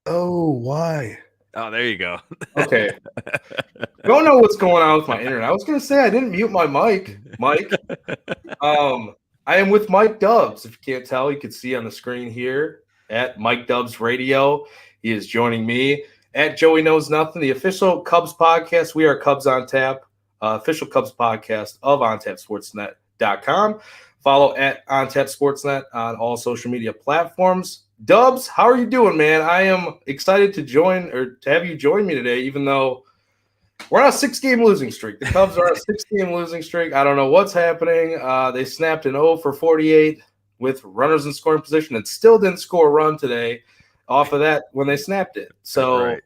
Oh, why? Oh, there you go. Okay. Don't know what's going on with my internet. I was gonna say I didn't mute my mic, Mike. Um, I am with Mike Dubs. If you can't tell, you can see on the screen here at Mike Dubs Radio. He is joining me at Joey Knows Nothing, the official Cubs podcast. We are Cubs on Tap, official Cubs podcast of OnTapSportsNet.com. Follow at OnTap Sportsnet on all social media platforms. Dubs, how are you doing, man? I am excited to join or to have you join me today, even though we're on a 6-game losing streak. The Cubs are on a 6-game losing streak. I don't know what's happening. They snapped an 0 for 48 with runners in scoring position and still didn't score a run today off of that when they snapped it. So, Right.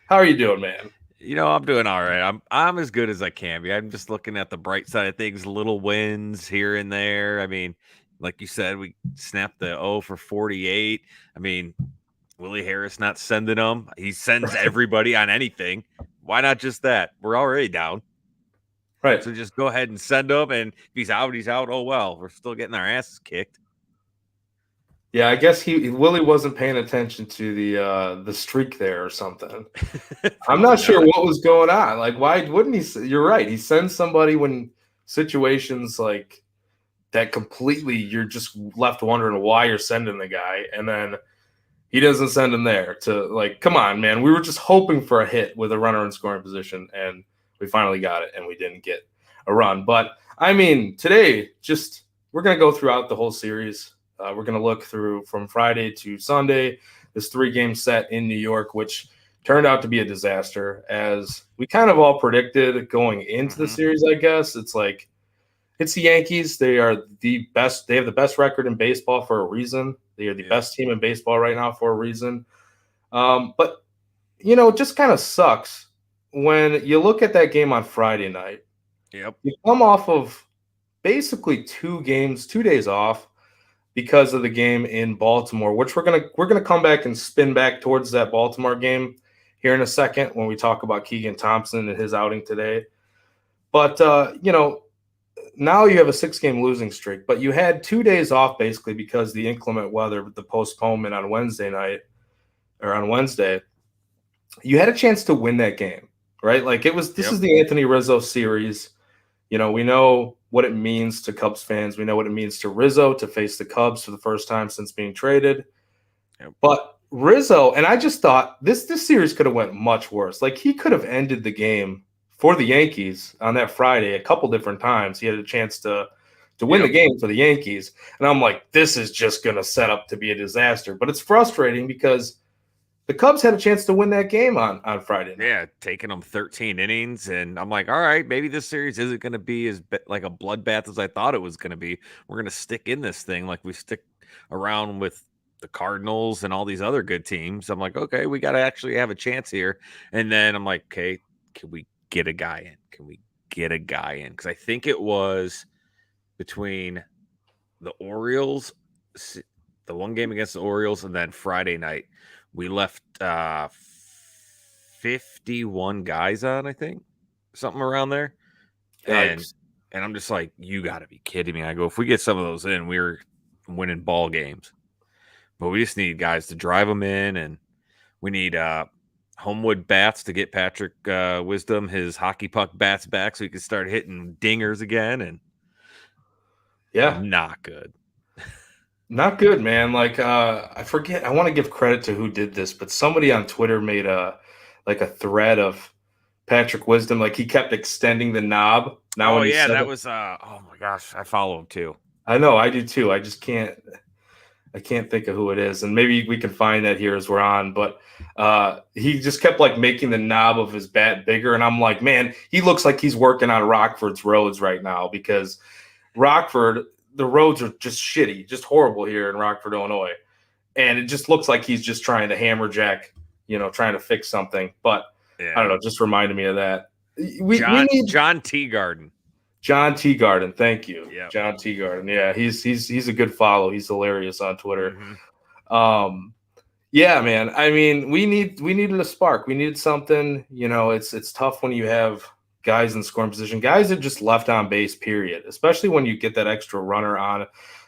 how are you doing, man? I'm doing all right. I'm as good as I can be. I'm just looking at the bright side of things, little wins here and there. I mean, like you said, we snapped the 0 for 48. I mean, Willie Harris not sending them. He sends everybody on anything. Why not just that? We're already down. Right. So just go ahead and send him. And if he's out, he's out. Oh, well, we're still getting our asses kicked. Yeah, I guess Willie wasn't paying attention to the streak there or something. I'm not Probably sure not. what was going on. Like, why wouldn't he? You're right. He sends somebody when situations like that completely you're just left wondering why you're sending the guy, and then he doesn't send him there to like, come on, man. We were just hoping for a hit with a runner in scoring position, and we finally got it, and we didn't get a run. But I mean, today, just we're gonna go throughout the whole series. We're gonna look through from Friday to Sunday, this 3-game set in New York, which turned out to be a disaster, as we kind of all predicted going into the Mm-hmm. series. I guess it's like it's the Yankees. They are the best. They have the best record in baseball for a reason. They are the Yep. best team in baseball right now for a reason. But it just kind of sucks when you look at that game on Friday night. Yep. You come off of basically 2 games, 2 days off because of the game in Baltimore, which we're gonna come back and spin back towards that Baltimore game here in a second when we talk about Keegan Thompson and his outing today. But now you have a 6-game losing streak, but you had 2 days off basically because the inclement weather with the postponement on Wednesday night or on Wednesday. You had a chance to win that game, right? Like this Yep. is the Anthony Rizzo series. We know what it means to Cubs fans. We know what it means to Rizzo to face the Cubs for the first time since being traded. Yep. But Rizzo, and I just thought this series could have went much worse. Like he could have ended the game for the Yankees on that Friday a couple different times. He had a chance to win the Yep. game for the Yankees. And I'm like, this is just going to set up to be a disaster. But it's frustrating because the Cubs had a chance to win that game on Friday night. Yeah, taking them 13 innings, and I'm like, all right, maybe this series isn't going to be as like a bloodbath as I thought it was going to be. We're going to stick in this thing like we stick around with the Cardinals and all these other good teams. I'm like, okay, we got to actually have a chance here. And then I'm like, okay, can we get a guy in? Can we get a guy in? Because I think it was between the Orioles, the one game against the Orioles, and then Friday night we left 51 guys on, I think, something around there. And Yikes. and I'm just like, you got to be kidding me. I go, if we get some of those in, we're winning ball games. But we just need guys to drive them in, and we need Homewood bats to get Patrick Wisdom his hockey puck bats back so he can start hitting dingers again, and Yeah. not good. Not good, man. Like I forget. I want to give credit to who did this, but somebody on Twitter made a thread of Patrick Wisdom. Like he kept extending the knob. Now Oh when you yeah, said that it, was oh my gosh, I follow him too. I know I do too. I just can't. I can't think of who it is, and maybe we can find that here as we're on. But he just kept like making the knob of his bat bigger, and I'm like, man, he looks like he's working on Rockford's roads right now because Rockford, the roads are just shitty, just horrible here in Rockford, Illinois. And it just looks like he's just trying to hammerjack, trying to fix something. But I don't Yeah. know, just reminded me of that. We John need John Teagarden. John Teagarden. Thank you, Yep. John Teagarden. Yeah, he's a good follow. He's hilarious on Twitter. Mm-hmm. Um, yeah, man. I mean, we needed a spark. We needed something. It's tough when you have guys in scoring position, guys that just left on base. Period. Especially when you get that extra runner on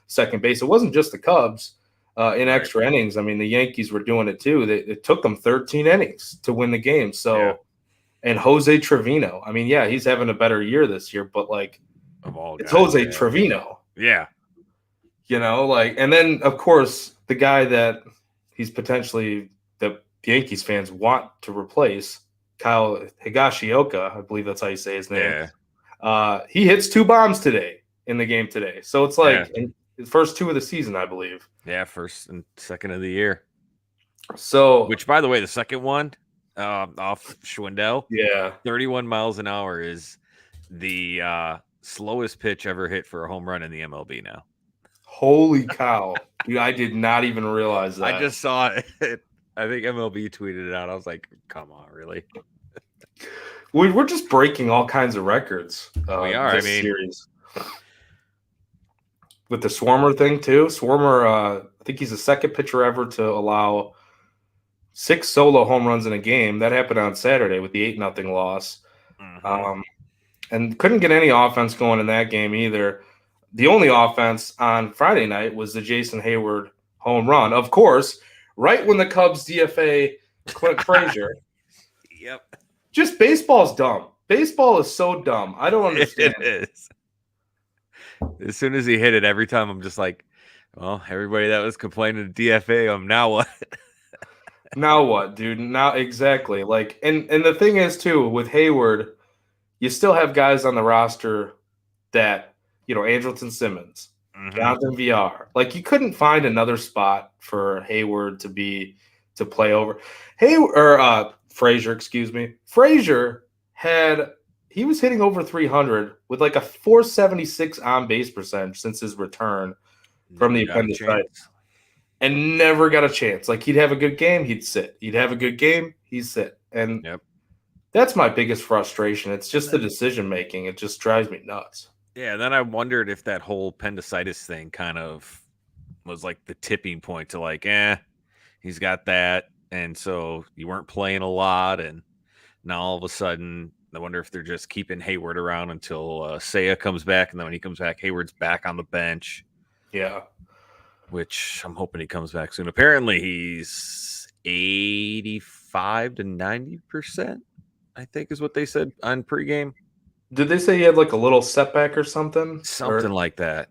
second base. It wasn't just the Cubs. in extra innings. I mean, the Yankees were doing it too. It took them 13 innings to win the game. So, and Jose Trevino. I mean, yeah, he's having a better year this year, but like, of all it's guys, Jose Trevino. Yeah. You know, like, and then of course the guy that he's potentially the Yankees fans want to replace, Kyle Higashioka, I believe that's how you say his name. Yeah. He hits 2 bombs today in the game today. So it's like the first 2 of the season, I believe. Yeah, first and second of the year. So, which, by the way, the second one off Schwindel, 31 miles an hour is the slowest pitch ever hit for a home run in the MLB now. Holy cow. Dude, I did not even realize that. I just saw it. I think MLB tweeted it out. I was like, come on, really? We're just breaking all kinds of records. We are. I mean, series. With the Swarmer thing, too. Swarmer, I think he's the second pitcher ever to allow 6 solo home runs in a game. That happened on Saturday with the 8-0 loss. Mm-hmm. And couldn't get any offense going in that game either. The only offense on Friday night was the Jason Hayward home run. Of course, right when the Cubs DFA Clint Frazier. Yep. Just baseball's dumb. Baseball is so dumb. I don't understand. It is. As soon as he hit it, every time I'm just like, well, everybody that was complaining to DFA him, now what? Now what, dude? Now exactly. Like, and the thing is too, with Hayward, you still have guys on the roster that, you know, Andrelton Simmons, Jonathan VR. Like, you couldn't find another spot for Hayward to play over. Frazier, excuse me. Frazier he was hitting over 300 with like a 476 on base percentage since his return from the appendicitis, and never got a chance. Like, he'd have a good game, he'd sit. He'd have a good game, he'd sit. And that's my biggest frustration. It's just the decision making. It just drives me nuts. Yeah, then I wondered if that whole appendicitis thing kind of was like the tipping point to like, he's got that, and so you weren't playing a lot, and now all of a sudden, I wonder if they're just keeping Hayward around until Seiya comes back, and then when he comes back, Hayward's back on the bench. Yeah. Which I'm hoping he comes back soon. Apparently, he's 85 to 90%, I think is what they said on pregame. Did they say he had like a little setback or something? Something like that.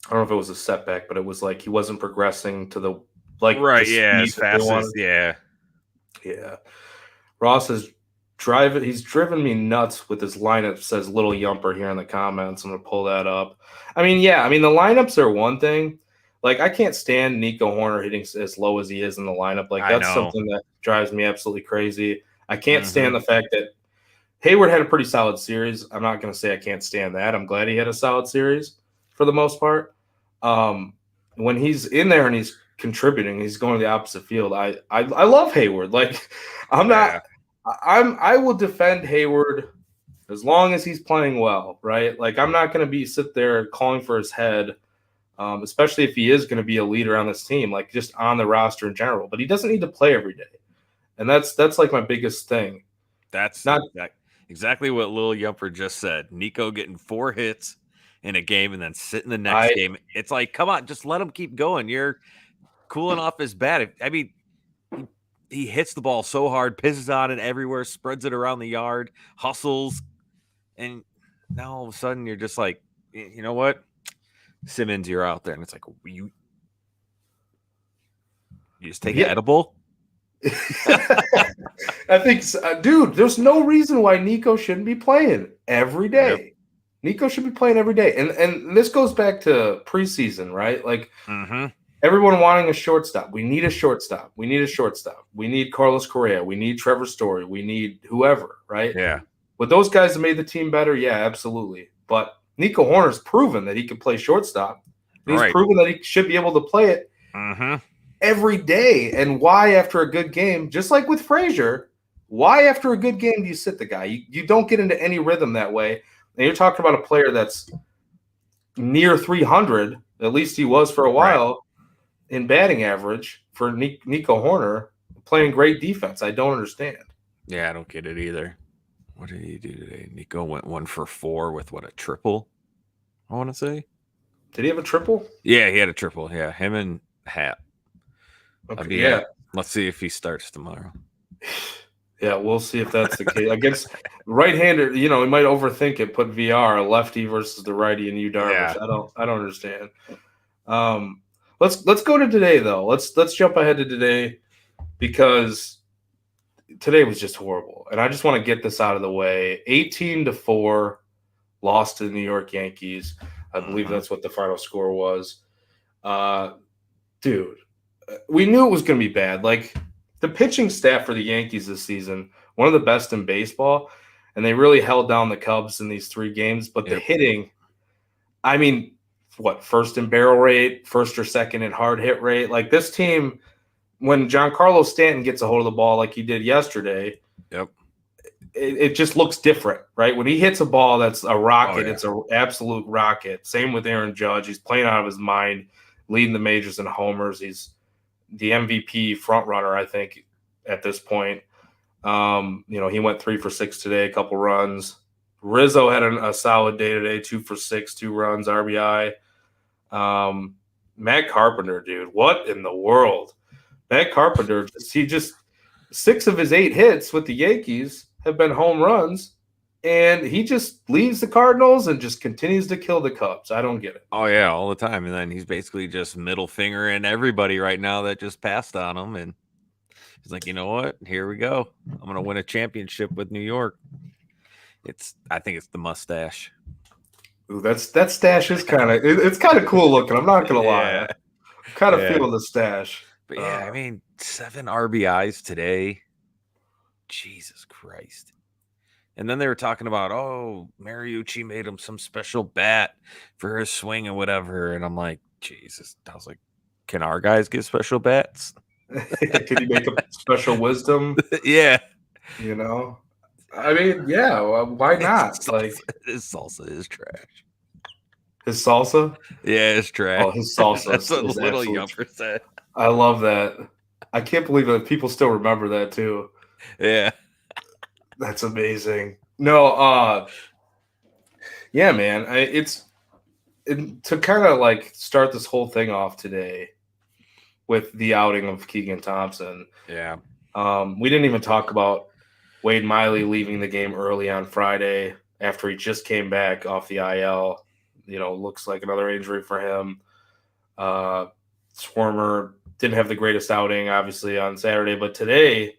I don't know if it was a setback, but it was like he wasn't progressing to the like as fast as Yeah. Ross is he's driven me nuts with his lineup, says Little Yumper here in the comments. I'm gonna pull that up. I mean, the lineups are one thing. Like, I can't stand Nico Horner hitting as low as he is in the lineup. Like, that's something that drives me absolutely crazy. I can't stand the fact that Hayward had a pretty solid series. I'm not going to say I can't stand that. I'm glad he had a solid series for the most part. When he's in there and he's contributing, he's going to the opposite field. I love Hayward. Like, I will defend Hayward as long as he's playing well, right? Like, I'm not going to sit there calling for his head. Especially if he is going to be a leader on this team, like just on the roster in general. But he doesn't need to play every day, and that's like my biggest thing. That's not exactly what Lil Yumper just said. Nico getting 4 hits in a game and then sitting the next game. It's like, come on, just let him keep going. You're cooling off his bat. I mean, he hits the ball so hard, pisses on it everywhere, spreads it around the yard, hustles, and now all of a sudden you're just like, you know what? Simmons, you're out there, and it's like, you just take an edible. I think, dude, there's no reason why Nico shouldn't be playing every day. Yep. Nico should be playing every day, and this goes back to preseason, right? Like, everyone wanting a shortstop. We need a shortstop. We need Carlos Correa. We need Trevor Story. We need whoever, right? Yeah. Would those guys have made the team better? Yeah, absolutely. But Nico Horner's proven that he can play shortstop. He's proven that he should be able to play it every day. And why, after a good game, just like with Frazier, why after a good game do you sit the guy? You don't get into any rhythm that way. And you're talking about a player that's near 300, at least he was for a while, in batting average for Nico Horner, playing great defense. I don't understand. Yeah, I don't get it either. What did he do today? Nico went 1 for 4 with a triple, I want to say. Did he have a triple? Yeah, he had a triple. Yeah, him and hat. Okay, yeah. Let's see if he starts tomorrow. Yeah, we'll see if that's the case. Against right-hander, he might overthink it. Put VR, a lefty versus the righty, and Yu Darvish. Yeah. I don't understand. Let's go to today though. Let's jump ahead to today because today was just horrible, and I just want to get this out of the way. 18-4, lost to the New York Yankees. I believe that's what the final score was. Dude, we knew it was going to be bad. Like, the pitching staff for the Yankees this season, one of the best in baseball, and they really held down the Cubs in these 3 games. But the hitting, I mean, first in barrel rate, first or second in hard hit rate. Like, this team, when Giancarlo Stanton gets a hold of the ball like he did yesterday, it just looks different, right? When he hits a ball that's a rocket, it's an absolute rocket. Same with Aaron Judge. He's playing out of his mind, leading the majors in homers. He's the MVP front runner, I think, at this point. He went 3 for 6 today, a couple runs. Rizzo had a solid day today, 2 for 6, 2 runs, RBI. Matt Carpenter, dude, what in the world? Matt Carpenter, 6 of his 8 hits with the Yankees have been home runs, and he just leaves the Cardinals and just continues to kill the Cubs. I don't get it. Oh, yeah, all the time. And then he's basically just middle fingering everybody right now that just passed on him. And he's like, you know what? Here we go. I'm going to win a championship with New York. I think it's the mustache. Ooh, that stash is it's kind of cool looking. I'm not going to lie. I'm kind of feeling the stash. But yeah, I mean, 7 RBIs today. Jesus Christ. And then they were talking about, Mariucci made him some special bat for his swing and whatever. And I'm like, Jesus. I was like, can our guys get special bats? Can you make a special wisdom? Yeah. I mean, yeah, why not? His salsa is trash. His salsa? Yeah, it's trash. Oh, his salsa. That's what Little Yumper said. I love that. I can't believe that people still remember that too. Yeah. That's amazing. No, yeah, man. To kind of start this whole thing off today with the outing of Keegan Thompson. Yeah. We didn't even talk about Wade Miley leaving the game early on Friday after he just came back off the IL. Looks like another injury for him. Swarmer didn't have the greatest outing, obviously, on Saturday, but today,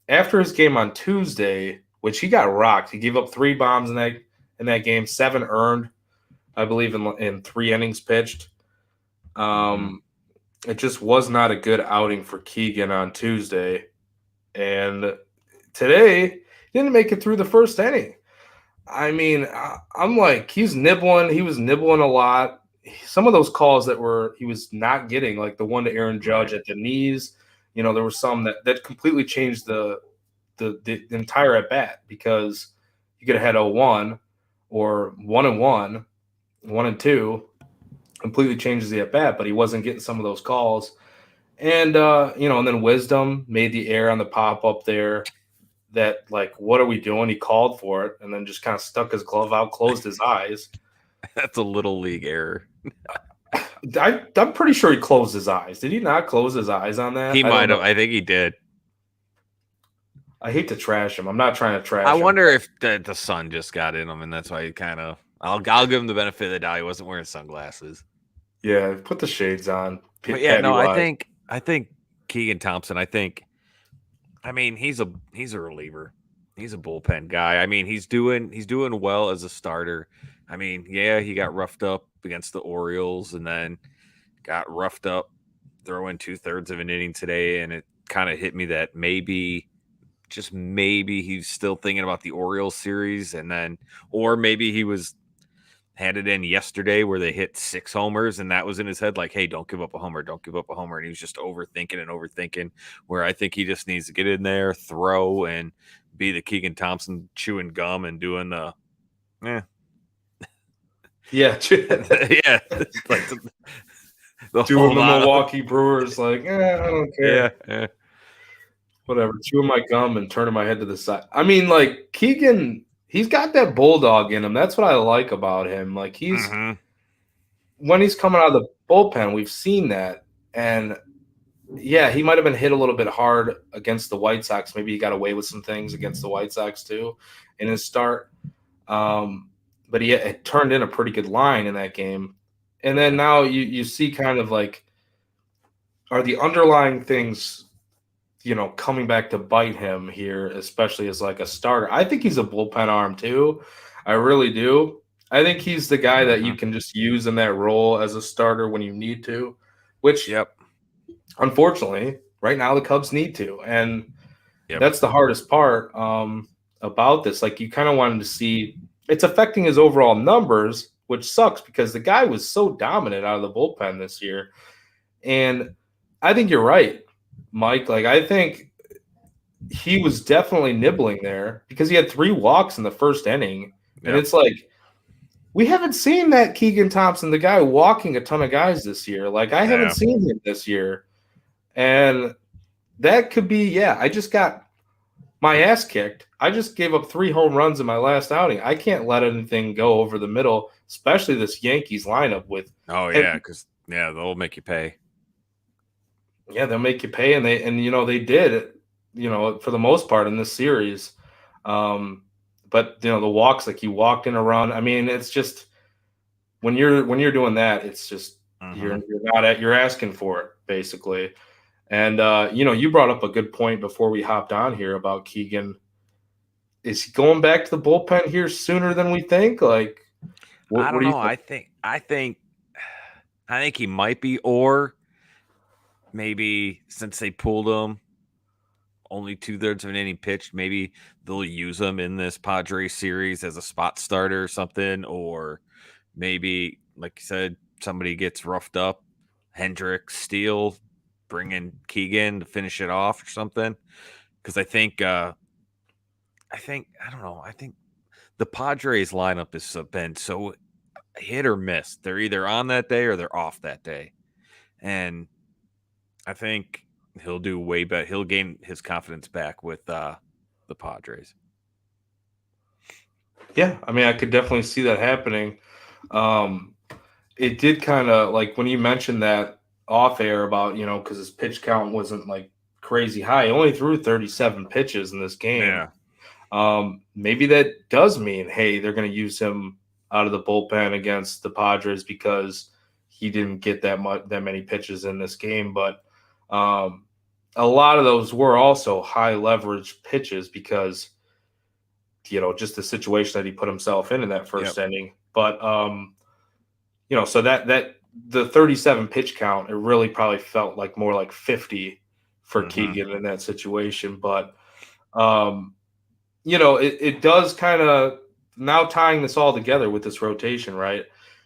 after his game on Tuesday, which he got rocked, he gave up 3 bombs in that game, 7 earned, I believe, in 3 innings pitched. It just was not a good outing for Keegan on Tuesday, and today he didn't make it through the first inning. I mean, I'm like, he was nibbling a lot. Some of those calls he was not getting, like the one to Aaron Judge at the knees, there were some that completely changed the entire at bat, because you could have had 0-1 or 1-1, 1-2, completely changes the at bat, but he wasn't getting some of those calls. And, and then Wisdom made the error on the pop up there that, what are we doing? He called for it and then just kind of stuck his glove out, closed his eyes. That's a little league error. I'm pretty sure he closed his eyes. Did he not close his eyes on that? He might have. I think he did. I hate to trash him. I'm not trying to trash him. I wonder if the sun just got in him, and that's why he kind of. I'll give him the benefit of the doubt. He wasn't wearing sunglasses. Yeah, put the shades on. But yeah, no, I think Keegan Thompson. I mean, he's a reliever. He's a bullpen guy. I mean, he's doing well as a starter. I mean, yeah, he got roughed up against the Orioles and then got roughed up throwing 2/3 of an inning today, and it kind of hit me that maybe he's still thinking about the Orioles series, or maybe he had it in yesterday where they hit 6 homers and that was in his head, like, hey, don't give up a homer, and he was just overthinking, where I think he just needs to get in there, throw, and be the Keegan Thompson chewing gum and doing the yeah yeah like the doing the Milwaukee Brewers, I don't care. Yeah. Whatever, chewing my gum and turning my head to the side. I mean, Keegan, he's got that bulldog in him. That's what I like about him. When he's coming out of the bullpen, we've seen that. And yeah, he might have been hit a little bit hard against the White Sox. Maybe he got away with some things against the White Sox too in his start. But he had turned in a pretty good line in that game. And then now you see kind of like, are the underlying things, coming back to bite him here, especially as like a starter? I think he's a bullpen arm too. I really do. I think he's the guy that you can just use in that role as a starter when you need to, which Yep. unfortunately right now the Cubs need to. And Yep. that's the hardest part about this. Like, you kind of wanted to see it's affecting his overall numbers, which sucks because the guy was so dominant out of the bullpen this year. And I think you're right, Mike. Like, I think he was definitely nibbling there because he had 3 walks in the first inning. And Yep. it's like, we haven't seen that Keegan Thompson, the guy walking a ton of guys this year. Like, I haven't seen him this year. And that could be, yeah, I just got my ass kicked. I just gave up 3 home runs in my last outing. I can't let anything go over the middle, especially this Yankees lineup with. Oh yeah, because they'll make you pay. Yeah, they'll make you pay, and they did, for the most part in this series. But the walks, like, you walked in a run. I mean, it's just when you're doing that, it's just you're you're asking for it basically. And you brought up a good point before we hopped on here about Keegan. Is he going back to the bullpen here sooner than we think? Like, I what don't do you know. think? I think he might be, or maybe since they pulled him only 2/3 of an inning pitched, maybe they'll use him in this Padres series as a spot starter or something, or maybe, like you said, somebody gets roughed up, Hendricks, Steele, bring in Keegan to finish it off or something. Because I don't know. I think the Padres lineup has been so hit or miss. They're either on that day or they're off that day. And I think he'll do way better. He'll gain his confidence back with the Padres. Yeah, I mean, I could definitely see that happening. Um, it did kind of, like, when you mentioned that off air about, because his pitch count wasn't like crazy high. He only threw 37 pitches in this game. Yeah. Maybe that does mean, hey, they're going to use him out of the bullpen against the Padres because he didn't get that many pitches in this game. But a lot of those were also high leverage pitches because just the situation that he put himself in that first inning. But so that the 37 pitch count, it really probably felt like more like 50 for Keegan in that situation. But it does kind of, now tying this all together with this rotation, right?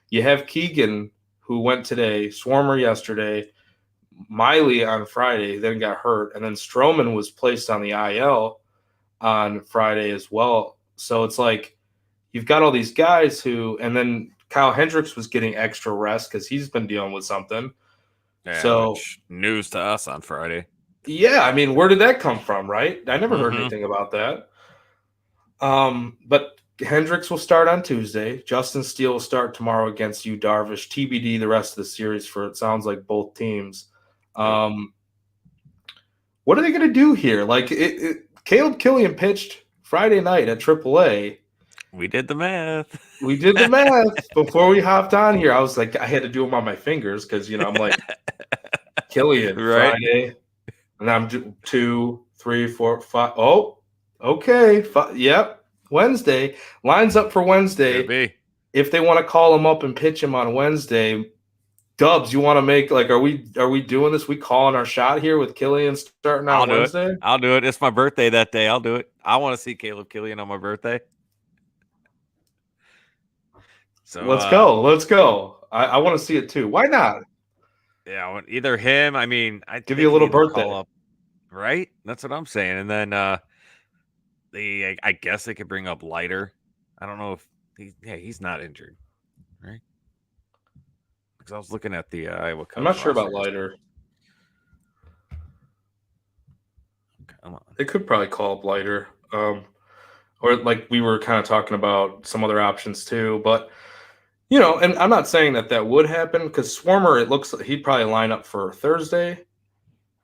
You have Keegan, who went today, Swarmer yesterday, Miley on Friday, then got hurt, and then Stroman was placed on the IL on Friday as well. So it's like you've got all these guys who, and then Kyle Hendricks was getting extra rest because he's been dealing with something. Yeah, so which news to us on Friday. Yeah, I mean, where did that come from, right? I never heard anything about that. But Hendricks will start on Tuesday. Justin Steele will start tomorrow against Yu Darvish. TBD the rest of the series for, it sounds like, both teams. What are they going to do here? Like, Caleb Killian pitched Friday night at AAA. We did the math. We did the math before we hopped on here. I was like, I had to do them on my fingers because, I'm like, Killian, right? Friday. And I'm 2, 3, 4, 5. Oh, okay. Yep. Wednesday. Lines up for Wednesday. Could be. If they want to call him up and pitch him on Wednesday, Dubs, you want to make, like, are we doing this? We calling our shot here with Killian starting on Wednesday? I'll do it. It's my birthday that day. I'll do it. I want to see Caleb Killian on my birthday. So let's go. Let's go. I want to see it too. Why not? Yeah, either him. I mean, I give you a little birthday. Call up, right? That's what I'm saying. And then I guess they could bring up Leiter. I don't know if he's not injured, right? Because I was looking at the Iowa Cubs. I'm not sure about Leiter. Come on. They could probably call up Leiter. Or like we were kind of talking about some other options too. But, And I'm not saying that would happen because Swarmer, it looks like he'd probably line up for Thursday.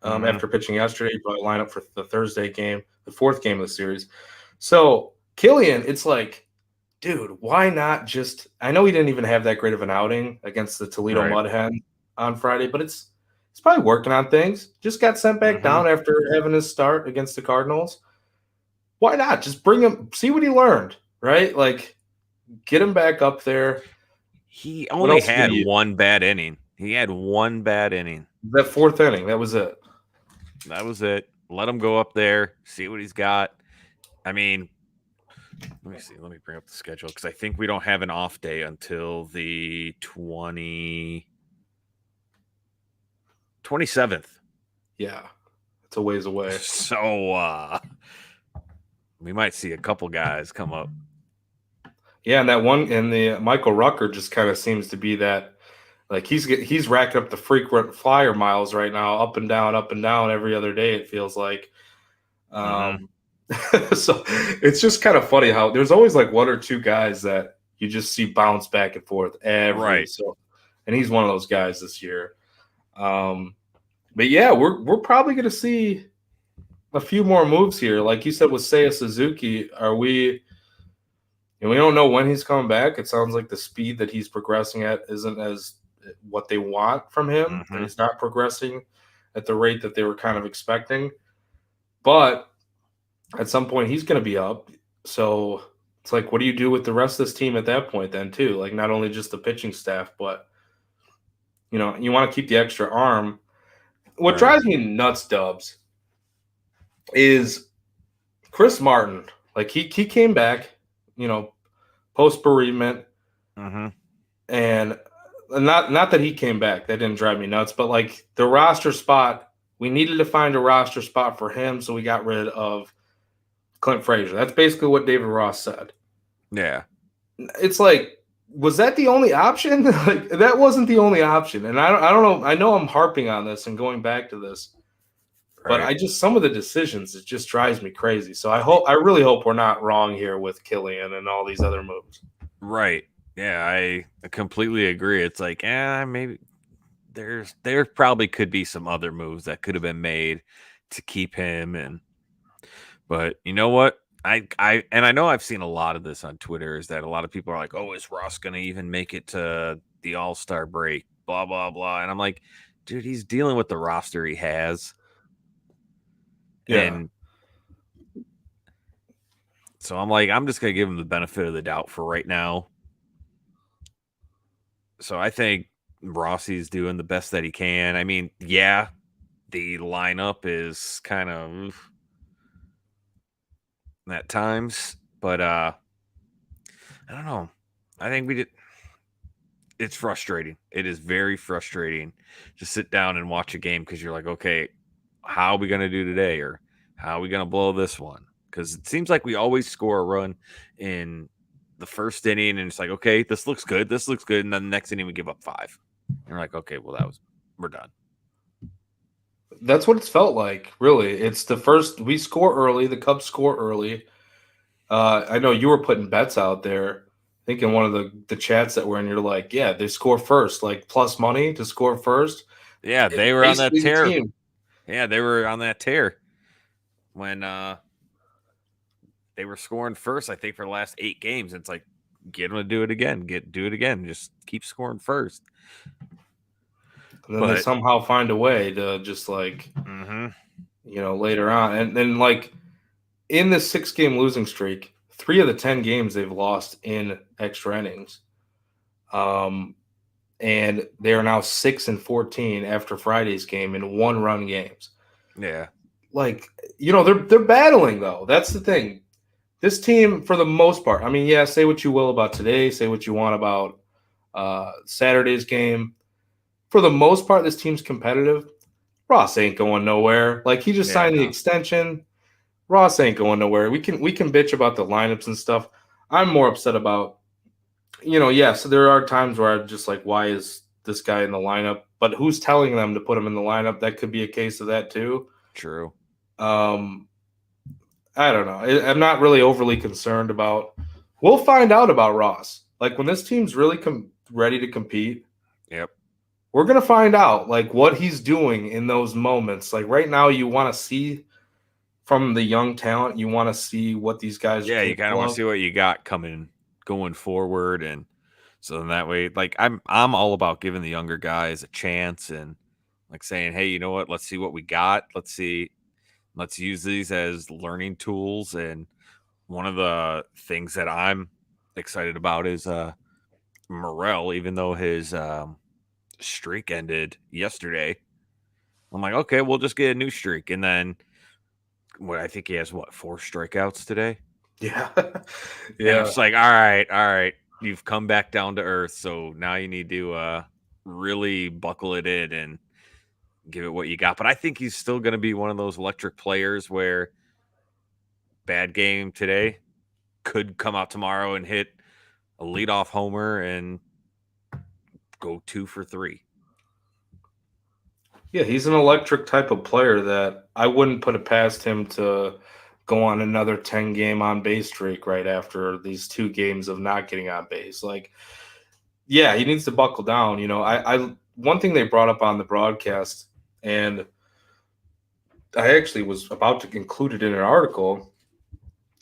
After pitching yesterday, he'd probably line up for the Thursday game, the fourth game of the series. So Killian, it's like, dude, why not just? I know he didn't even have that great of an outing against the Toledo Right. Mud Hen on Friday, but it's probably working on things. Just got sent back down after having his start against the Cardinals. Why not just bring him? See what he learned, right? Like, get him back up there. He What only else did had he? one bad inning. He had one bad inning. That fourth inning, that was it. That was it. Let him go up there, see what he's got. I mean, let me see. Let me bring up the schedule because I think we don't have an off day until the 27th. Yeah, it's a ways away. So we might see a couple guys come up. Yeah, and that one, and the Michael Rucker just kind of seems to be that, like he's racking up the frequent flyer miles right now, up and down every other day. It feels like. So it's just kind of funny how there's always like one or two guys that you just see bounce back and forth so, and he's one of those guys this year. But yeah, we're probably going to see a few more moves here. Like you said with Seiya Suzuki, and we don't know when he's coming back. It sounds like the speed that he's progressing at isn't as what they want from him. And he's not progressing at the rate that they were kind of expecting. But at some point, he's going to be up. So it's like, what do you do with the rest of this team at that point then, too? Like, not only just the pitching staff, but, you want to keep the extra arm. What drives me nuts, Dubs, is Chris Martin. Like, he came back, post bereavement, and not that he came back. That didn't drive me nuts, but like the roster spot, we needed to find a roster spot for him, so we got rid of Clint Frazier. That's basically what David Ross said. Yeah, it's like, was that the only option? Like, that wasn't the only option, and I don't know. I know I'm harping on this and going back to this. But some of the decisions, it just drives me crazy. So I really hope we're not wrong here with Killian and all these other moves. Right. Yeah, I completely agree. It's like, maybe there probably could be some other moves that could have been made to keep him but you know what? I know I've seen a lot of this on Twitter is that a lot of people are like, "Oh, is Ross going to even make it to the All-Star break?" blah blah blah. And I'm like, dude, he's dealing with the roster he has. Yeah. And so I'm like, I'm just going to give him the benefit of the doubt for right now. So I think Rossi's doing the best that he can. I mean, yeah, the lineup is kind of at times, but I don't know. I think it's frustrating. It is very frustrating to sit down and watch a game because you're like, okay, how are we going to do today? Or how are we going to blow this one? Because it seems like we always score a run in the first inning and it's like, okay, this looks good. This looks good. And then the next inning we give up 5. And we're like, okay, well, we're done. That's what it's felt like, really. It's the first, we score early, the Cubs score early. I know you were putting bets out there. I think in one of the chats that we're in, you're like, yeah, they score first, like plus money to score first. Yeah, they were on that tear. Yeah, they were on that tear when they were scoring first, I think, for the last 8 games. It's like, get them to do it again. Do it again. Just keep scoring first. And then they somehow find a way to just like, later on. And then like in this 6-game losing streak, 3 of the 10 games they've lost in extra innings. And they are now 6-14 after Friday's game in 1-run games. Yeah. Like, they're battling though. That's the thing. This team, for the most part, I mean, yeah, say what you will about today, say what you want about Saturday's game. For the most part, this team's competitive. Ross ain't going nowhere. Like, he just signed the extension. Ross ain't going nowhere. We can bitch about the lineups and stuff. I'm more upset about, so there are times where I'm just like, why is this guy in the lineup? But who's telling them to put him in the lineup? That could be a case of that too. True. I don't know. I'm not really overly concerned about. We'll find out about Ross. Like when this team's really ready to compete? Yep. We're gonna find out like what he's doing in those moments. Like right now, you want to see from the young talent, you want to see what these guys are Yeah, you kind of capable want to of. see what you got going forward, and so then that way, like I'm all about giving the younger guys a chance and like saying, hey, you know what? Let's see what we got. Let's use these as learning tools. And one of the things that I'm excited about is Morel, even though his streak ended yesterday. I'm like, okay, we'll just get a new streak, and then what I think he has 4 strikeouts today. Yeah, And I'm yeah, just like, all right, you've come back down to earth, so now you need to really buckle it in and give it what you got. But I think he's still going to be one of those electric players where bad game today could come out tomorrow and hit a leadoff homer and go 2 for 3. yeah. He's an electric type of player that I wouldn't put it past him to go on another 10-game on base streak right after these 2 games of not getting on base. Like, yeah, he needs to buckle down. I one thing they brought up on the broadcast, and I actually was about to include it in an article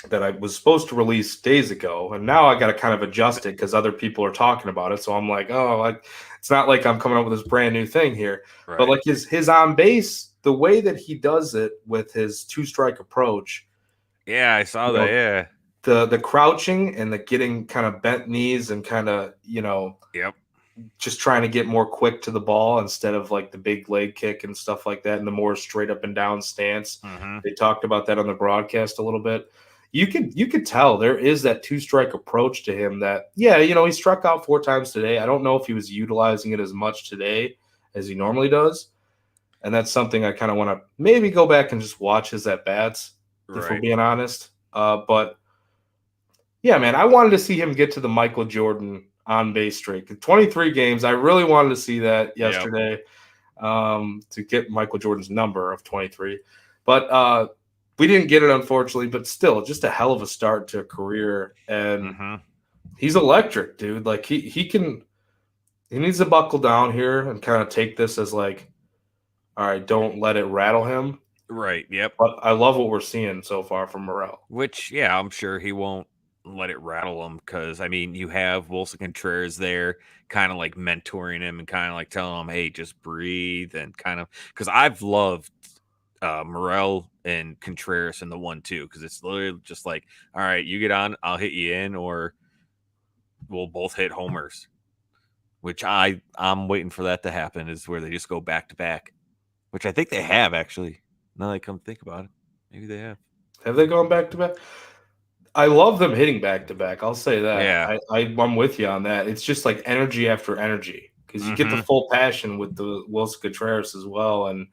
that I was supposed to release days ago, and now I got to kind of adjust it because other people are talking about it. So I'm like, oh, like it's not like I'm coming up with this brand new thing here, but Right. like his on base, the way that he does it with his 2-strike approach, Yeah, I saw you that. know, Yeah. the crouching and the getting kind of bent knees and kind of Yep. just trying to get more quick to the ball instead of like the big leg kick and stuff like that and the more straight up and down stance. Mm-hmm. They talked about that on the broadcast a little bit. You could tell there is that 2-strike approach to him that he struck out 4 times today. I don't know if he was utilizing it as much today as he normally does. And that's something I kind of want to maybe go back and just watch his at bats, if we're Right. being honest. But yeah, man, I wanted to see him get to the Michael Jordan on base streak. 23 games. I really wanted to see that Yep. yesterday, to get Michael Jordan's number of 23. But we didn't get it, unfortunately. But still, just a hell of a start to a career. And Mm-hmm. he's electric, dude. Like he needs to buckle down here and kind of take this as like, all right, don't let it rattle him. Right. Yep. But I love what we're seeing so far from Morel. Which, yeah, I'm sure he won't let it rattle him because, I mean, you have Wilson Contreras there kind of like mentoring him and kind of like telling him, hey, just breathe and kind of because I've loved Morel and Contreras in the 1-2 because it's literally just like, all right, you get on, I'll hit you in, or we'll both hit homers, which I'm waiting for that to happen is where they just go back to back, which I think they have actually. Now that I come think about it, maybe they have. Have they gone back to back? I love them hitting back to back. I'll say that. Yeah. I'm with you on that. It's just like energy after energy because you get the Mm-hmm. full passion with the Wilson Contreras as well. And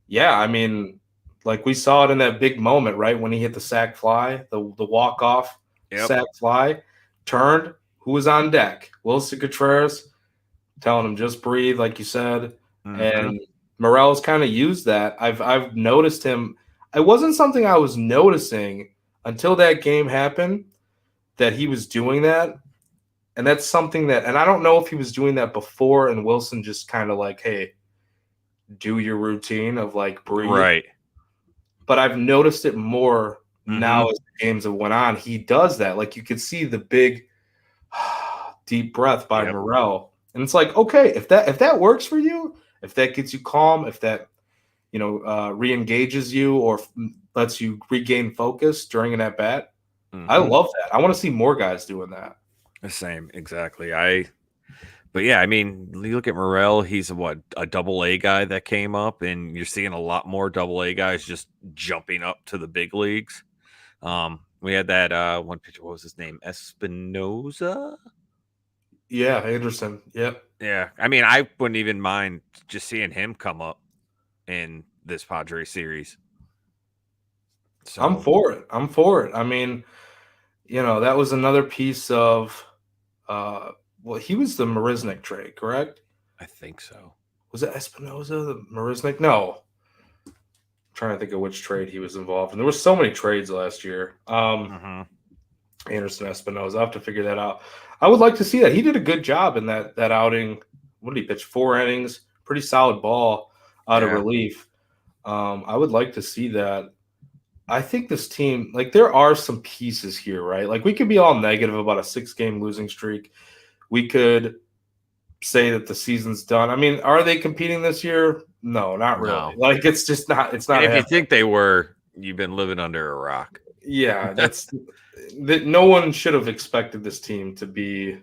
yeah, I mean, like we saw it in that big moment, right? When he hit the sac fly, the walk off Yep. sac fly, turned. Who was on deck? Wilson Contreras, telling him just breathe, like you said. Mm-hmm. And Morel's kind of used that. I've noticed him. It wasn't something I was noticing until that game happened that he was doing that. And that's something that, and I don't know if he was doing that before and Wilson just kind of like, hey, do your routine of like breathe. Right. But I've noticed it more Mm-hmm. now as the games have went on. He does that. Like you could see the big deep breath by Yep. Morel. And it's like, okay, if that works for you, if that gets you calm, if that re-engages you or lets you regain focus during an at bat, I Mm-hmm. love that. I want to see more guys doing that. The same, exactly. But yeah, I mean, you look at Morel, he's a double A guy that came up, and you're seeing a lot more double A guys just jumping up to the big leagues. We had that one pitcher, what was his name? Espinoza? Yeah, Anderson. Yep. Yeah. I mean, I wouldn't even mind just seeing him come up in this Padre series. I'm So for it. I'm for it. I mean, that was another piece of well, he was the Marisnik trade, correct? I think so. Was it Espinoza, the Marisnik? No. I'm trying to think of which trade he was involved in. There were so many trades last year. Mm-hmm. Anderson Espinosa. I'll have to figure that out. I would like to see that. He did a good job in that outing. What did he pitch? 4 innings, pretty solid ball out of Yeah. relief. I would like to see that. I think this team, like, there are some pieces here, right? Like, we could be all negative about a 6-game losing streak. We could say that the season's done. I mean, are they competing this year? No, not really. No. Like, it's just not. It's not And if you happening. think they were, you've been living under a rock. Yeah, that's that. No one should have expected this team to be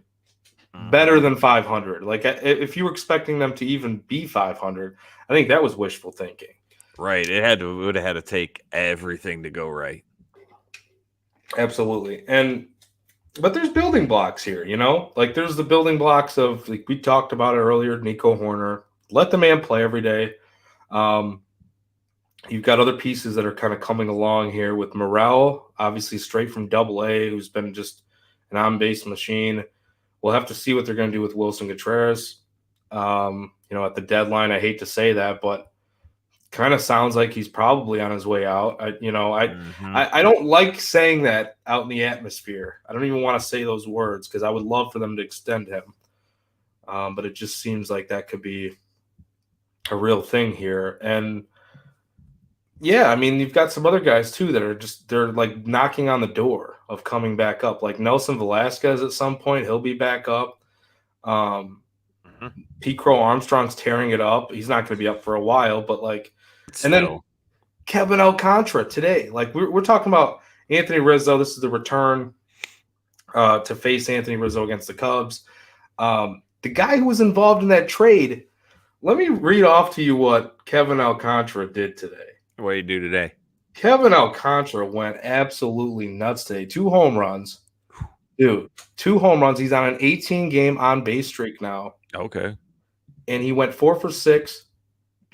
better than 500. Like, if you were expecting them to even be 500, I think that was wishful thinking. Right. It would have had to take everything to go right. Absolutely. But there's building blocks here, you know? Like, there's the building blocks of, like, we talked about it earlier, Nico Horner. Let the man play every day. You've got other pieces that are kind of coming along here with Morel, obviously straight from Double-A, who's been just an on-base machine. We'll have to see what they're going to do with Wilson Contreras. At the deadline, I hate to say that, but kind of sounds like he's probably on his way out. I don't like saying that out in the atmosphere. I don't even want to say those words because I would love for them to extend him. But it just seems like that could be a real thing here. And yeah, I mean, you've got some other guys too that are they're like knocking on the door of coming back up. Like Nelson Velasquez at some point, he'll be back up. Pete Crow Armstrong's tearing it up. He's not going to be up for a while, but like, and then Kevin Alcantara today. Like we're talking about Anthony Rizzo. This is the return to face Anthony Rizzo against the Cubs. The guy who was involved in that trade. Let me read off to you what Kevin Alcantara did today. What do you do today? Kevin Alcantara went absolutely nuts today. 2 home runs. Dude, 2 home runs. He's on an 18-game on-base streak now. Okay. And he went 4 for 6.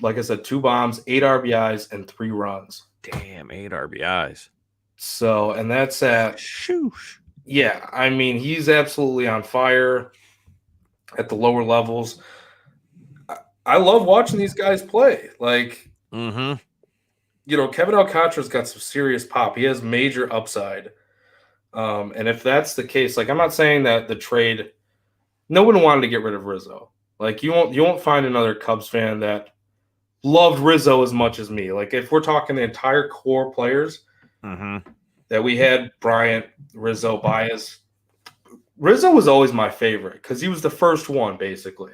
Like I said, 2 bombs, 8 RBIs, and 3 runs. Damn, 8 RBIs. So, and that's at Shoosh. Yeah, I mean, he's absolutely on fire at the lower levels. I love watching these guys play. Like, Kevin Alcantara's got some serious pop. He has major upside. And if that's the case, like, I'm not saying that the trade, no one wanted to get rid of Rizzo. Like, you won't find another Cubs fan that loved Rizzo as much as me. Like, if we're talking the entire core players that we had, Bryant, Rizzo, Baez, Rizzo was always my favorite because he was the first one, basically.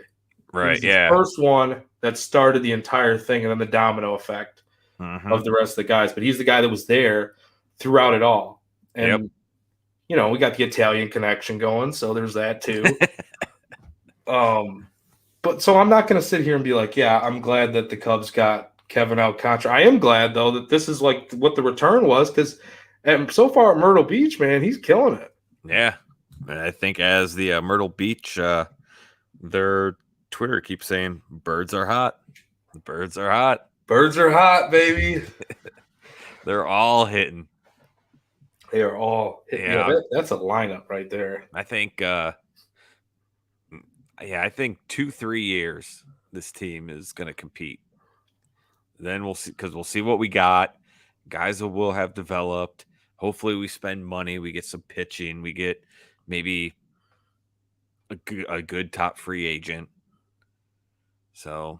Right, the first one that started the entire thing and then the domino effect of the rest of the guys. But he's the guy that was there throughout it all. And, we got the Italian connection going, so there's that too. But so I'm not going to sit here and be like, yeah, I'm glad that the Cubs got Kevin Alcantara. I am glad, though, that this is like what the return was because so far at Myrtle Beach, man, he's killing it. Yeah. And I think as the Myrtle Beach, their Twitter keeps saying, birds are hot. Birds are hot. Birds are hot, baby. They're all hitting. They are all hitting. Yeah, that's a lineup right there. I think, I think 2-3 years this team is going to compete. Then we'll see, because we'll see what we got. Guys will have developed. Hopefully we spend money. We get some pitching. We get maybe a good top free agent. So.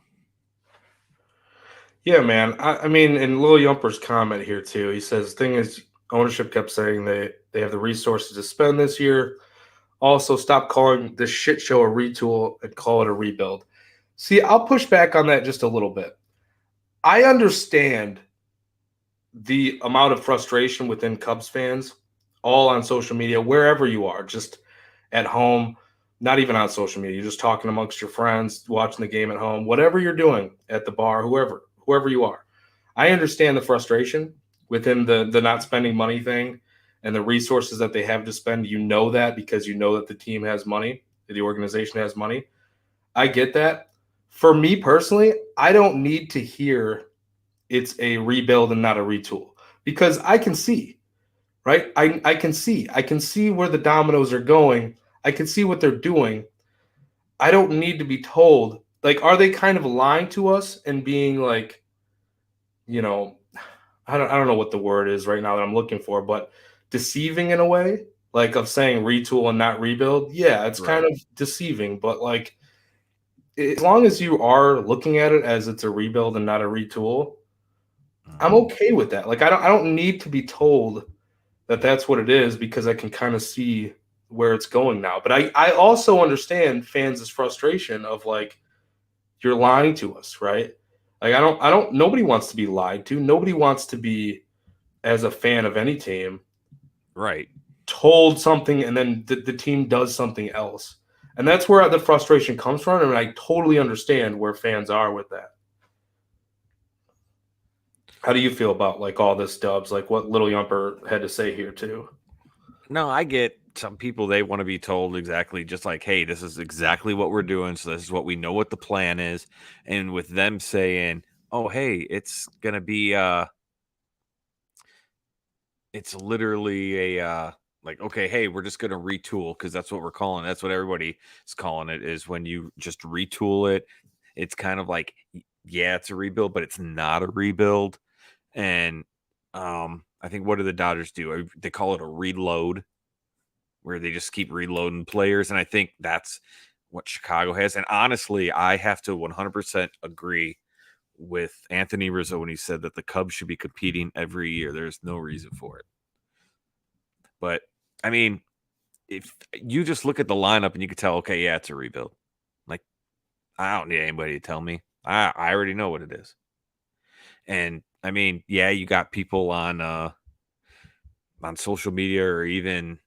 Yeah, man. I mean, in Lil Yumper's comment here too, he says, thing is, ownership kept saying they have the resources to spend this year. Also, stop calling this shit show a retool and call it a rebuild. See, I'll push back on that just a little bit. I understand the amount of frustration within Cubs fans, all on social media, wherever you are, just at home, not even on social media. You're just talking amongst your friends, watching the game at home, whatever you're doing at the bar, whoever you are. I understand the frustration within the not spending money thing and the resources that they have to spend. You know that because you know that the team has money, the organization has money. I get that. For me personally, I don't need to hear it's a rebuild and not a retool because I can see, right? I can see where the dominoes are going. I can see what they're doing. I don't need to be told, like, are they kind of lying to us and being like, I don't know what the word is right now that I'm looking for, but deceiving in a way. like of saying retool and not rebuild, yeah, it's kind Right. of deceiving. But like, as long as you are looking at it as it's a rebuild and not a retool, I'm okay with that. Like, I don't need to be told that that's what it is because I can kind of see where it's going now. But I also understand fans' frustration of like, you're lying to us, right? Like, I don't. Nobody wants to be lied to. Nobody wants to be, as a fan of any team, Right. told something and then the team does something else. And that's where the frustration comes from. And I totally understand where fans are with that. How do you feel about like all this Dubs? Like what Little Yumper had to say here too? No, I get some people, they want to be told exactly, just like, hey, this is exactly what we're doing. So this is what we know what the plan is. And with them saying, oh, hey, it's gonna be it's literally a like, okay, hey, we're just gonna retool because that's what we're calling it. That's what everybody is calling it, is when you just retool it. It's kind of like, yeah, it's a rebuild, but it's not a rebuild. And I think, what do the Dodgers do? They call it a reload, where they just keep reloading players. And I think that's what Chicago has. And honestly, I have to 100% agree with Anthony Rizzo when he said that the Cubs should be competing every year. There's no reason for it. But I mean, if you just look at the lineup and you can tell, okay, yeah, it's a rebuild. Like, I don't need anybody to tell me. I already know what it is. And I mean, yeah, you got people on social media or even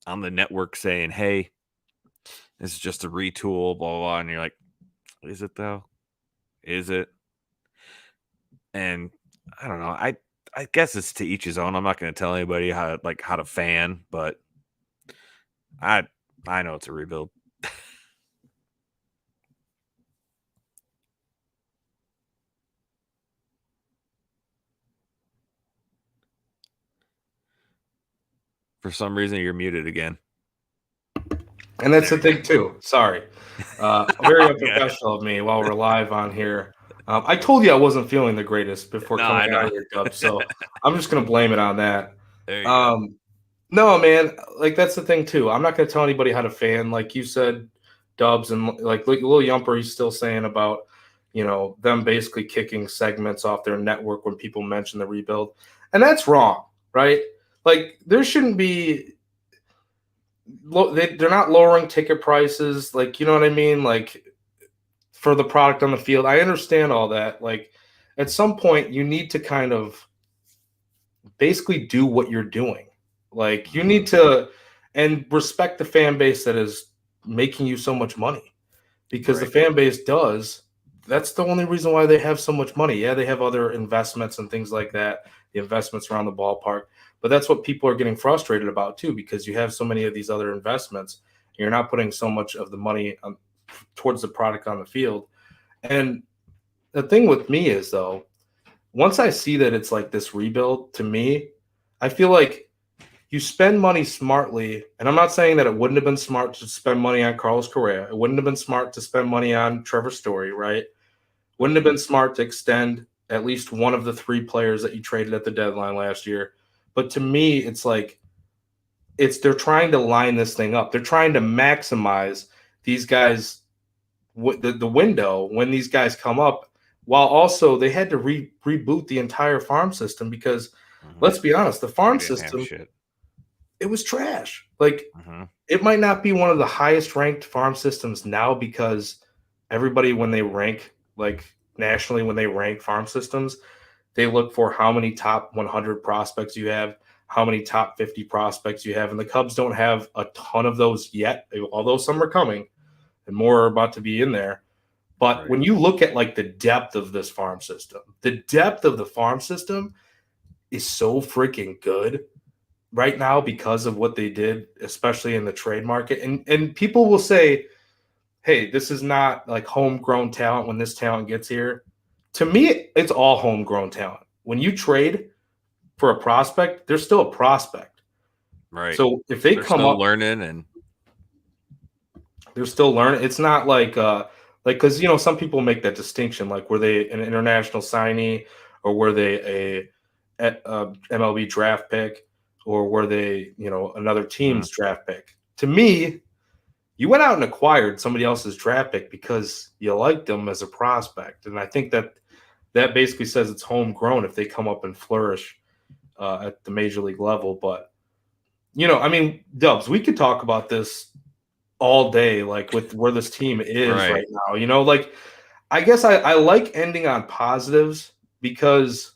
on the network saying, hey, this is just a retool, blah, blah, blah. And you're like, is it though? Is it? And I don't know. I guess it's to each his own. I'm not going to tell anybody how to fan, but I know it's a rebuild. For some reason, you're muted again. And that's the thing too. Sorry. Very unprofessional of me while we're live on here. I told you I wasn't feeling the greatest before No, coming I out know. of here, Dubs. So I'm just going to blame it on that. There you go. No, man. Like that's the thing too. I'm not going to tell anybody how to fan. Like you said, Dubs, and like Lil Yumper, he's still saying about them basically kicking segments off their network when people mention the rebuild, and that's wrong, right? Like there shouldn't be. They're not lowering ticket prices. Like you know what I mean? Like for the product on the field, I understand all that. Like at some point, you need to kind of basically do what you're doing. Like you need to and respect the fan base that is making you so much money because the Right. fan base does. That's the only reason why they have so much money. Yeah, they have other investments and things like that, the investments around the ballpark. But that's what people are getting frustrated about too, because you have so many of these other investments. You're not putting so much of the money towards the product on the field. And the thing with me is, though, once I see that it's like this rebuild, to me, I feel like you spend money smartly. And I'm not saying that it wouldn't have been smart to spend money on Carlos Correa. It wouldn't have been smart to spend money on Trevor Story, right? Wouldn't have been smart to extend at least one of the three players that you traded at the deadline last year. But to me, it's like they're trying to line this thing up. They're trying to maximize these guys the window when these guys come up, while also they had to reboot the entire farm system because let's be honest, the farm We didn't have system, shit. it was trash. Like it might not be one of the highest ranked farm systems now because everybody when they rank like nationally when they rank farm systems, they look for how many top 100 prospects you have, how many top 50 prospects you have, and the Cubs don't have a ton of those yet, although some are coming and more are about to be in there. But Right. when you look at like the depth of this farm system, the depth of the farm system is so freaking good right now because of what they did, especially in the trade market. And people will say, hey, this is not like homegrown talent when this talent gets here. To me, it's all homegrown talent. When you trade for a prospect, they're still a prospect. Right. So if they They're come still up, learning, and they're still learning. It's not like because some people make that distinction, like were they an international signee or were they a MLB draft pick or were they, another Mm. team's draft pick? To me, you went out and acquired somebody else's draft pick because you liked them as a prospect. And I think that basically says it's homegrown if they come up and flourish at the major league level. But, Dubs, we could talk about this all day, like with where this team is Right. right now. Like I guess I like ending on positives because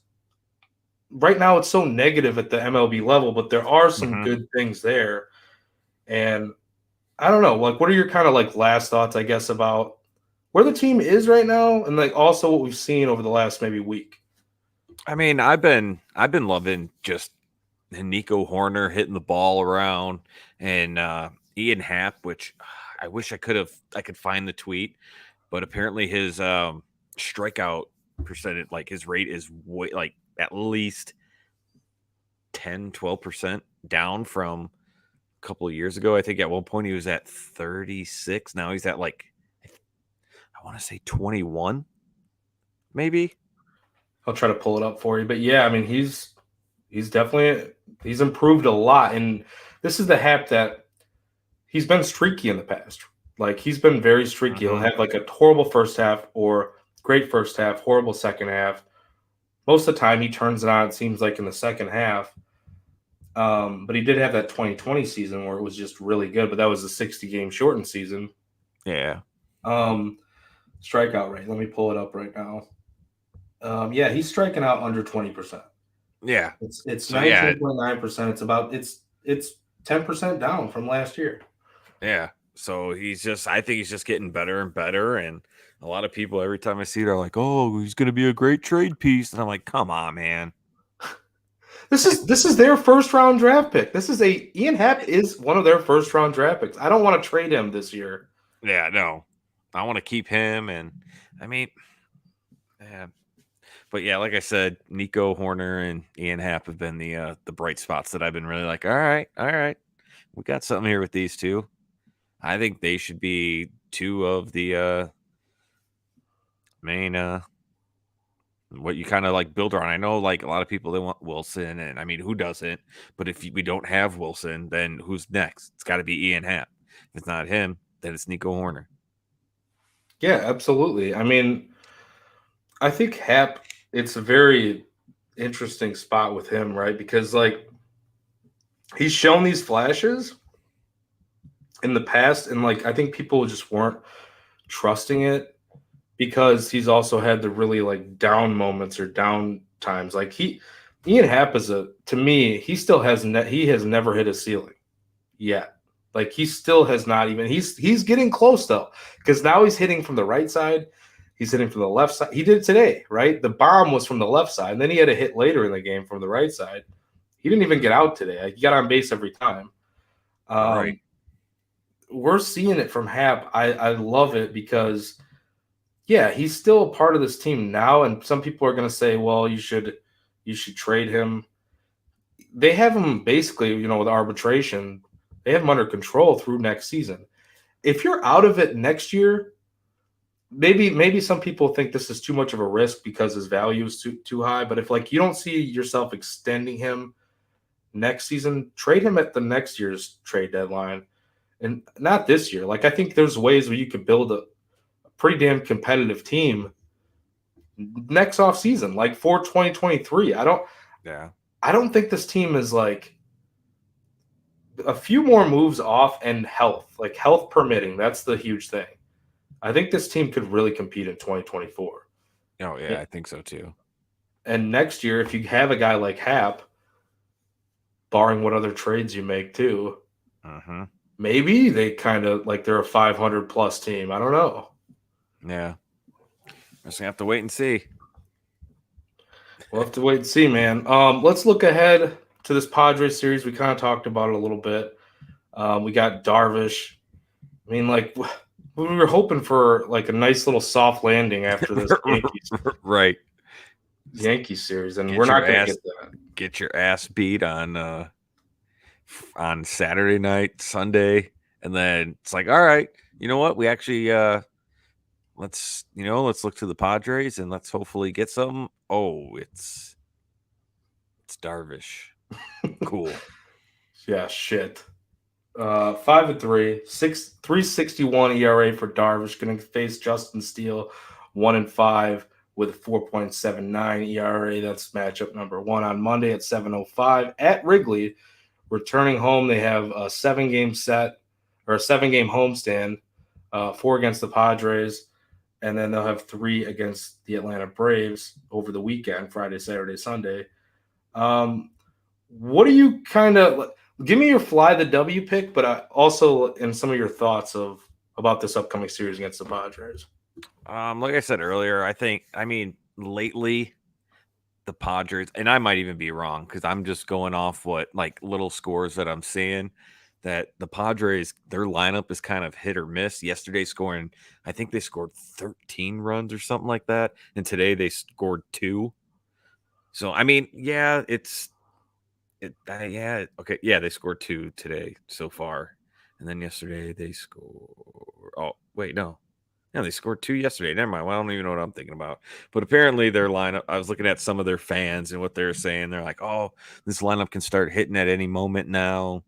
right now it's so negative at the MLB level, but there are some Hmm. good things there. And I don't know, like what are your kind of like last thoughts, I guess, about where the team is right now and like also what we've seen over the last maybe week? I mean, I've been loving just Nico Horner hitting the ball around and Ian Happ, which I wish I could find the tweet, but apparently his strikeout percentage, like his rate is way, like at least 10-12% down from a couple of years ago. I think at one point he was at 36. Now he's at like I want to say 21 maybe. I'll try to pull it up for you. But yeah, I mean he's definitely he's improved a lot. And this is the Hap that he's been streaky in the past. Like he's been very streaky. He'll Hmm. have like a horrible first half or great first half, horrible second half. Most of the time he turns it on, it seems like in the second half. But he did have that 2020 season where it was just really good, but that was a 60 game shortened season. Yeah. Um, Strikeout rate. Let me pull it up right now. Yeah, he's striking out under 20%. Yeah. It's So yeah, 19.9%. It's 10% down from last year. yeah. So I think he's just getting better and better. And a lot of people, every time I see it, are like, oh, he's going to be a great trade piece. And I'm like, come on, man. This is their first round draft pick. Ian Happ is one of their first round draft picks. I don't want to trade him this year. Yeah, no. I want to keep him. And I mean, yeah. But yeah, like I said, Nico Horner and Ian Happ have been the bright spots that I've been really like, all right. We got something here with these two. I think they should be two of the main what you kind of like build around. I know like a lot of people they want Wilson, and I mean who doesn't? But if we don't have Wilson, then who's next? It's got to be Ian Happ. If it's not him, then it's Nico Horner. Yeah, absolutely. I mean, I think Hap, it's a very interesting spot with him, right? Because like he's shown these flashes in the past, and like I think people just weren't trusting it because he's also had the really like down moments or down times. Like Ian Happ is to me, he still he has never hit a ceiling yet. Like he still has not even he's getting close though, because now he's hitting from the right side. He's hitting from the left side. He did it today, right? The bomb was from the left side, and then he had a hit later in the game from the right side. He didn't even get out today. Like, he got on base every time. Right. Um, we're seeing it from Hap. I love it because yeah, he's still a part of this team now, and some people are going to say, well, you should trade him. They have him basically, with arbitration, they have him under control through next season. If you're out of it next year, maybe some people think this is too much of a risk because his value is too high. But if like you don't see yourself extending him next season, trade him at the next year's trade deadline, and not this year. Like I think there's ways where you could build a pretty damn competitive team next off season, like for 2023. Yeah. I don't think this team is like a few more moves off and like health permitting. That's the huge thing. I think this team could really compete in 2024. Oh yeah, I think so too. And next year, if you have a guy like Hap, barring what other trades you make too, Mm-hmm. maybe they kind of like they're a 500 plus team. I don't know. Yeah. Just gonna have to wait and see. We'll have to wait and see, man. Let's look ahead to this Padres series. We kind of talked about it a little bit. We got Darvish. I mean, like we were hoping for like a nice little soft landing after this Right. Yankees series, and we're Get your not going to ass get that. get your ass beat on Saturday night, Sunday, and then it's like, all right, you know what? We actually let's look to the Padres and let's hopefully get some. Oh, it's Darvish. Cool. Yeah, shit. 5-3, 3.61 ERA for Darvish. Going to face Justin Steele, 1-5 with a 4.79 ERA. That's matchup number one on Monday at 7:05 at Wrigley. Returning home, they have a 7-game set or a 7-game homestand, 4 against the Padres, and then they'll have 3 against the Atlanta Braves over the weekend, Friday, Saturday, Sunday. What do you kind of give me your fly the W pick, but also in some of your thoughts about this upcoming series against the Padres? Like I said earlier, lately the Padres, and I might even be wrong because I'm just going off what like little scores that I'm seeing. That the Padres, their lineup is kind of hit or miss. Yesterday scoring, I think they scored 13 runs or something like that, and today they scored 2. So yeah, okay, yeah, they scored 2 today so far, and then yesterday they scored. Oh wait, no, they scored 2 yesterday. Never mind. Well, I don't even know what I'm thinking about. But apparently their lineup, I was looking at some of their fans and what they're saying. They're like, oh, this lineup can start hitting at any moment now.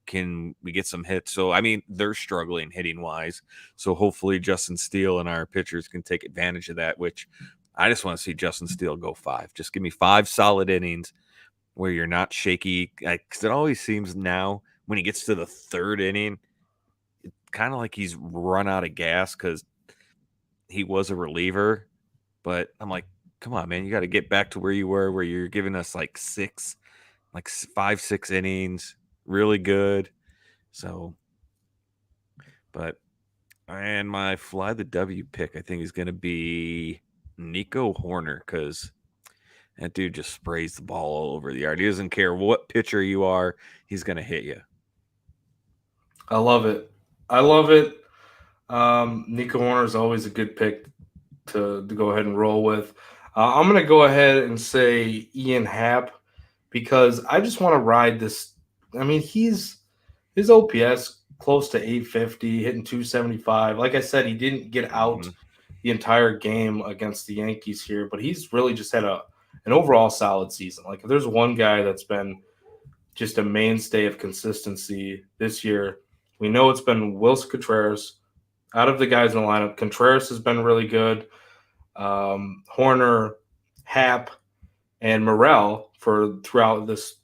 Can we get some hits? So, they're struggling hitting wise. So hopefully Justin Steele and our pitchers can take advantage of that, which I just want to see Justin Steele go 5. Just give me 5 solid innings where you're not shaky. Because it always seems now when he gets to the 3rd inning, it's kind of like he's run out of gas because he was a reliever, but I'm like, come on, man, you got to get back to where you were, where you're giving us like 5, 6 innings, really good. So, but and my fly the W pick, I think is going to be Nico Horner because that dude just sprays the ball all over the yard. He doesn't care what pitcher you are, he's going to hit you. I love it. I love it. Nico Horner is always a good pick to go ahead and roll with. I'm going to go ahead and say Ian Happ because I just want to ride this. His OPS close to 850, hitting 275. Like I said, he didn't get out the entire game against the Yankees here, but he's really just had an overall solid season. Like if there's one guy that's been just a mainstay of consistency this year, we know it's been Wilson Contreras. Out of the guys in the lineup, Contreras has been really good. Horner, Happ, and Morel throughout this,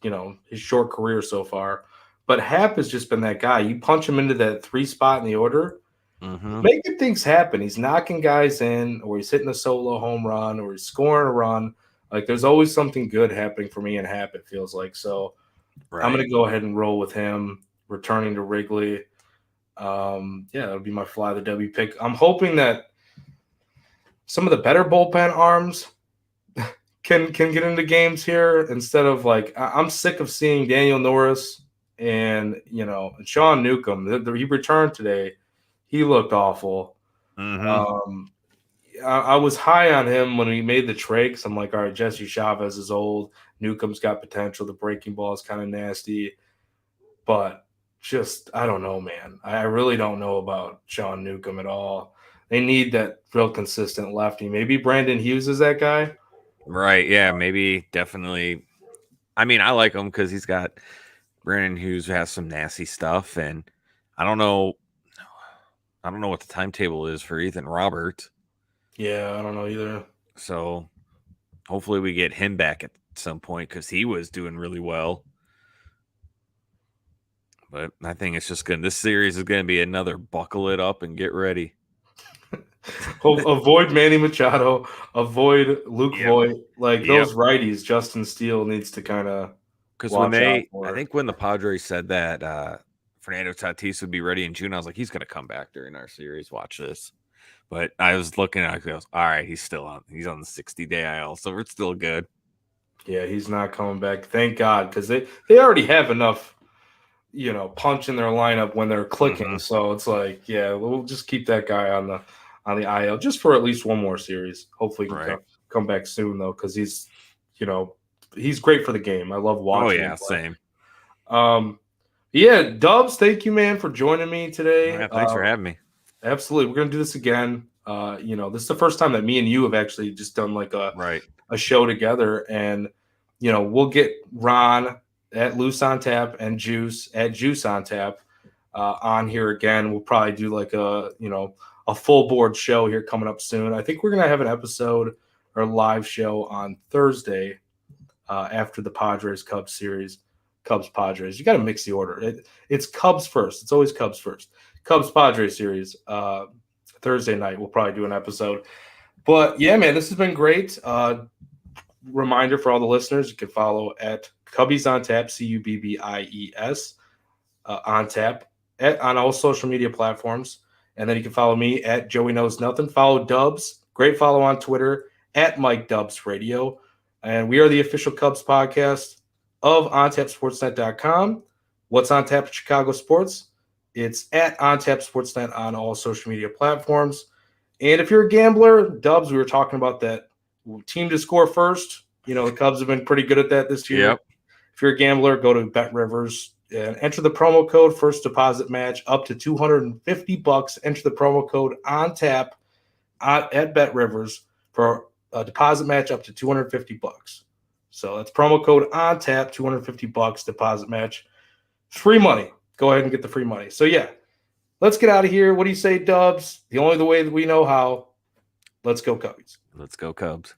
his short career so far. But Happ has just been that guy. You punch him into that 3 spot in the order, making things happen. He's knocking guys in, or he's hitting a solo home run, or he's scoring a run. Like there's always something good happening for me and Happ, it feels like. So right. I'm going to go ahead and roll with him, returning to Wrigley. That'll be my fly the W pick. I'm hoping that some of the better bullpen arms can get into games here instead of like I'm sick of seeing Daniel Norris and Sean Newcomb. He returned today. He looked awful. I was high on him when he made the trade because I'm like, all right, Jesse Chavez is old. Newcomb's got potential. The breaking ball is kind of nasty, but just I don't know, man. I really don't know about Sean Newcomb at all. They need that real consistent lefty. Maybe Brandon Hughes is that guy. Right. Yeah. Maybe. Definitely. I like him because he's got Brandon Hughes has some nasty stuff, and I don't know what the timetable is for Ethan Roberts. Yeah, I don't know either. So hopefully we get him back at some point because he was doing really well. But I think it's just this series is going to be another buckle it up and get ready. Avoid Manny Machado, avoid Luke Voigt. Those righties, Justin Steele needs to kind of because I think when the Padres said that Fernando Tatis would be ready in June, I was like, he's going to come back during our series. Watch this. But I was looking at it, I goes, all right, he's on the 60-day IL, so we're still good. Yeah, he's not coming back. Thank God, because they already have enough, punch in their lineup when they're clicking. So it's like, yeah, we'll just keep that guy on the IL just for at least one more series. Hopefully he can come back soon though, because he's great for the game. I love watching him play. Same. Dubs, thank you, man, for joining me today. Yeah, thanks for having me. Absolutely. We're going to do this again. This is the first time that me and you have actually just done like a show together, and we'll get Ron at Loose on Tap and Juice at Juice on Tap on here again. We'll probably do like a full board show here coming up soon. I think we're gonna have an episode or live show on Thursday after the Padres Cubs series. Cubs Padres. You got to mix the order. It's Cubs first. It's always Cubs first. Cubs Padres series. Thursday night we'll probably do an episode. But yeah, man, this has been great. Reminder for all the listeners: you can follow at Cubbies on Tap, CUBBIES on Tap on all social media platforms, and then you can follow me at Joey Knows Nothing. Follow Dubs. Great follow on Twitter at Mike Dubs Radio. And we are the official Cubs podcast of OnTapSportsNet.com. What's on tap at Chicago Sports? It's at OnTapSportsNet on all social media platforms. And if you're a gambler, Dubs, we were talking about that team to score first. The Cubs have been pretty good at that this year. Yep. If you're a gambler, go to Bet Rivers and enter the promo code First Deposit Match up to $250. Enter the promo code OnTap at Bet Rivers for a deposit match up to $250. So that's promo code on tap, $250 deposit match. Free money. Go ahead and get the free money. So yeah, let's get out of here. What do you say, Dubs? The way that we know how. Let's go Cubbies. Let's go Cubs.